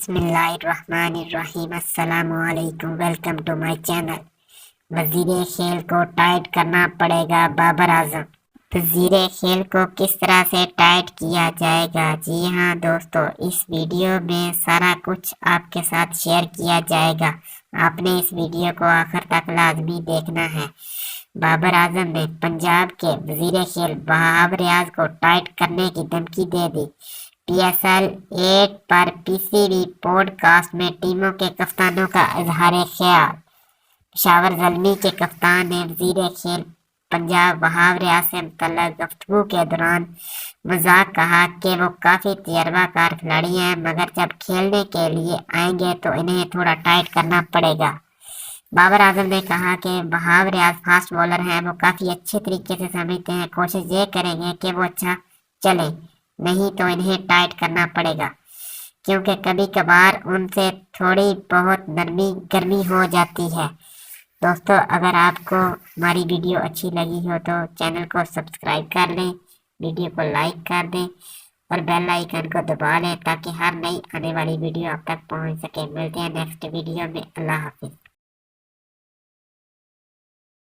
बिस्मिल्लाहिर्रहमानिर्रहीम। अस्सलाम वालेकुम। Welcome to my channel. Wazir Khel को टाइट करना पड़ेगा बाबर आजम। वजीर खेल को किस तरह से टाइट किया जाएगा? जी हाँ दोस्तों, इस वीडियो में सारा कुछ आपके साथ शेयर किया जाएगा। आपने इस वीडियो को आखिर तक लाजमी देखना है। बाबर आजम ने पंजाब के वजीर खेल वहाब रियाज को टाइट करने की धमकी दे दी। PSL 8 पर PCB पॉडकास्ट में टीमों के कप्तानों का इजहार ख्याल। पेशावर ज़ल्मी के कप्तान ने वजीर खेल पंजाब वहाब रियाज से मुतल्लिक़ गुफ्तगू के दौरान मजाक कहा कि वो काफ़ी तजर्बाकार खिलाड़ी हैं, मगर जब खेलने के लिए आएंगे तो इन्हें थोड़ा टाइट करना पड़ेगा। बाबर आजम ने कहा कि वहाब रियाज फास्ट बॉलर हैं, वो काफ़ी अच्छे तरीके से समझते हैं। कोशिश ये करेंगे कि वो अच्छा चले, नहीं तो इन्हें टाइट करना पड़ेगा, क्योंकि कभी कभार उनसे थोड़ी बहुत नरमी गर्मी हो जाती है। दोस्तों, अगर आपको हमारी वीडियो अच्छी लगी हो तो चैनल को सब्सक्राइब कर लें, वीडियो को लाइक कर दें और बेल आइकन को दबा लें ताकि हर नई आने वाली वीडियो आप तक पहुंच सके। मिलते हैं नेक्स्ट वीडियो में। अल्लाह हाफिज़।